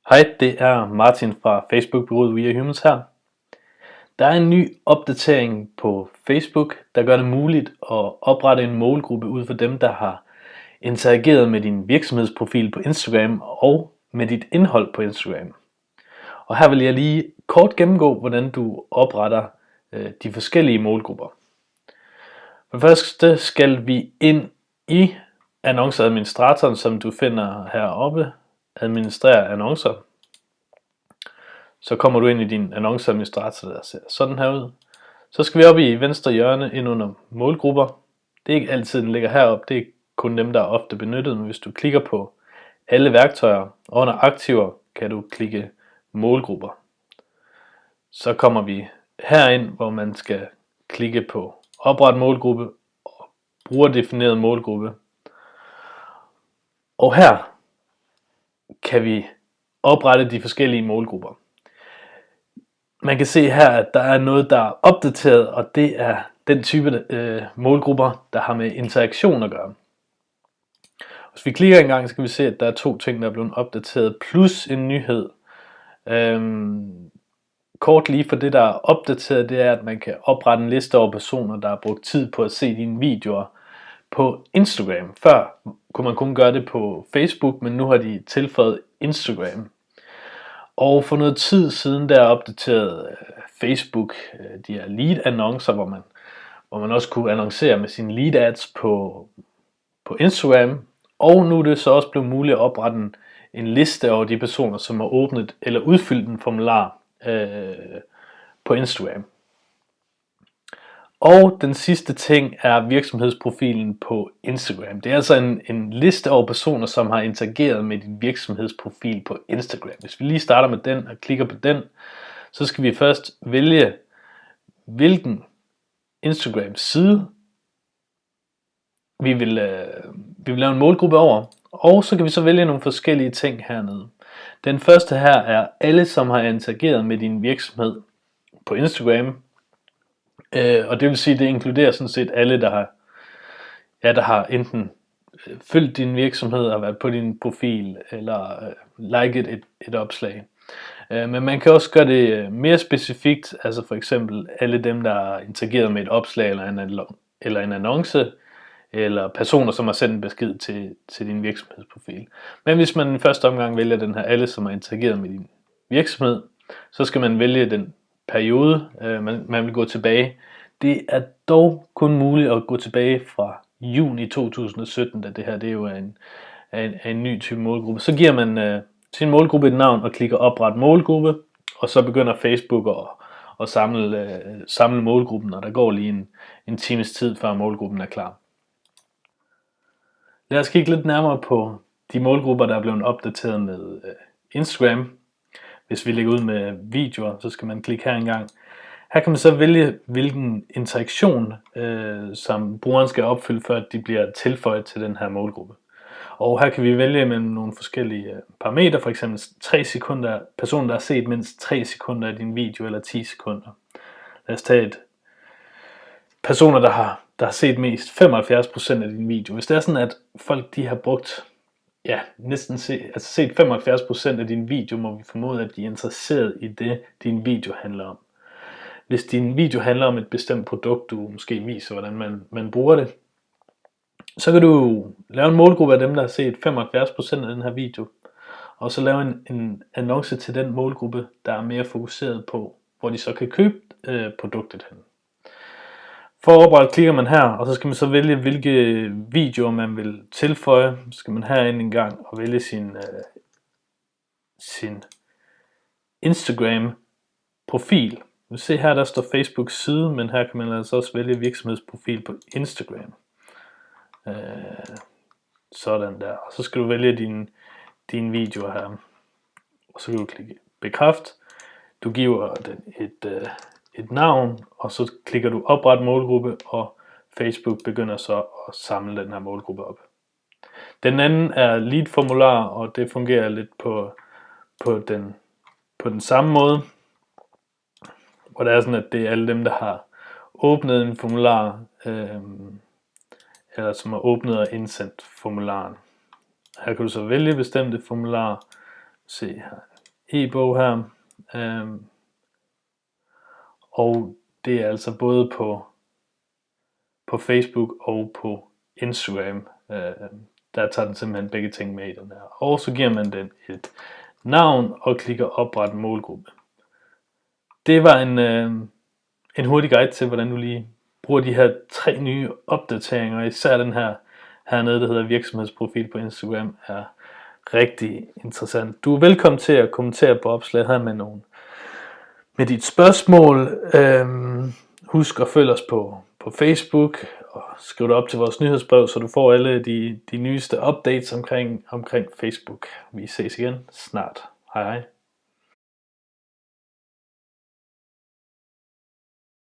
Hej, det er Martin fra Facebook-bureauet We Are Humans her. Der er en ny opdatering på Facebook, der gør det muligt at oprette en målgruppe ud for dem, der har interageret med din virksomhedsprofil på Instagram og med dit indhold på Instagram. Og her vil jeg lige kort gennemgå, hvordan du opretter de forskellige målgrupper. For det første skal vi ind i annonceadministratoren, som du finder heroppe, administrere annoncer. Så kommer du ind i din annonceadministrator, der ser sådan her ud. Så skal vi op i venstre hjørne ind under målgrupper. Det er ikke altid, den ligger heroppe, det er kun dem, der er ofte benyttet, men hvis du klikker på alle værktøjer, og under aktiver kan du klikke målgrupper. Så kommer vi herind, hvor man skal klikke på opret målgruppe og brugerdefineret målgruppe. Og her kan vi oprette de forskellige målgrupper. Man kan se her, at der er noget, der er opdateret, og det er den type målgrupper, der har med interaktion at gøre. Hvis vi klikker en gang, så kan vi se, at der er 2 ting, der er blevet opdateret, plus en nyhed. Kort lige for det, der er opdateret, det er, at man kan oprette en liste over personer, der har brugt tid på at se dine videoer på Instagram. Før kunne man kun gøre det på Facebook, men nu har de tilføjet Instagram. Og for noget tid siden, der opdaterede Facebook de her lead-annoncer, hvor man også kunne annoncere med sine lead-ads på Instagram. Og nu er det så også blevet muligt at oprette en liste over de personer, som har åbnet eller udfyldt en formular på Instagram. Og den sidste ting er virksomhedsprofilen på Instagram. Det er altså en liste over personer, som har interageret med din virksomhedsprofil på Instagram. Hvis vi lige starter med den og klikker på den, så skal vi først vælge, hvilken Instagram side vi vil lave en målgruppe over. Og så kan vi så vælge nogle forskellige ting hernede. Den første her er alle, som har interageret med din virksomhed på Instagram. Og det vil sige, at det inkluderer sådan set alle, der har enten følgt din virksomhed og været på din profil, eller liket et opslag. Men man kan også gøre det mere specifikt, altså for eksempel alle dem, der har interageret med et opslag eller en annonce, eller personer, som har sendt en besked til din virksomhedsprofil. Men hvis man i første omgang vælger den her alle, som har interageret med din virksomhed, så skal man vælge den periode, man vil gå tilbage. Det er dog kun muligt at gå tilbage fra juni 2017, da det her det er jo en ny type målgruppe. Så giver man sin målgruppe et navn og klikker opret målgruppe, og så begynder Facebook at samle målgruppen, og der går lige en times tid, før målgruppen er klar. Lad os kigge lidt nærmere på de målgrupper, der er blevet opdateret med Instagram. Hvis vi lægger ud med videoer, så skal man klikke her en gang. Her kan man så vælge, hvilken interaktion, som brugeren skal opfylde, før de bliver tilføjet til den her målgruppe. Og her kan vi vælge mellem nogle forskellige parametre, for eksempel 3 sekunder, personer, der har set mindst 3 sekunder af din video, eller 10 sekunder. Lad os tage personer, der har set mest 75% af din video. Hvis det er sådan, at folk de har brugt næsten set 75% af din video, må vi formode, at de er interesseret i det, din video handler om. Hvis din video handler om et bestemt produkt, du måske viser, hvordan man bruger det, så kan du lave en målgruppe af dem, der har set 75% af den her video, og så lave en annonce til den målgruppe, der er mere fokuseret på, hvor de så kan købe produktet hen. For at oprette klikker man her, og så skal man så vælge, hvilke videoer man vil tilføje. Så skal man herind en gang og vælge sin Instagram profil. Du ser her, der står Facebook side, men her kan man altså også vælge virksomhedsprofil på Instagram. Sådan der. Og så skal du vælge dine videoer her. Og så kan du klikke bekræft. Du giver den et navn, og så klikker du opret målgruppe, og Facebook begynder så at samle den her målgruppe op. Den anden er lead formular, og det fungerer lidt på den samme måde, hvor det er sådan, at det er alle dem, der har åbnet en formular, eller som har åbnet og indsendt formularen. Her kan du så vælge bestemte formularer. Se her, e-bog her. Og det er altså både på Facebook og på Instagram. Der tager den simpelthen begge ting med i den her. Og så giver man den et navn og klikker opret målgruppe. Det var en hurtig guide til, hvordan du lige bruger de her 3 nye opdateringer. Især den her hernede, der hedder virksomhedsprofil på Instagram, er rigtig interessant. Du er velkommen til at kommentere på opslaget her med dit spørgsmål. Husk at følge os på Facebook og skriv dig op til vores nyhedsbrev, så du får alle de nyeste updates omkring Facebook. Vi ses igen snart. Hej hej.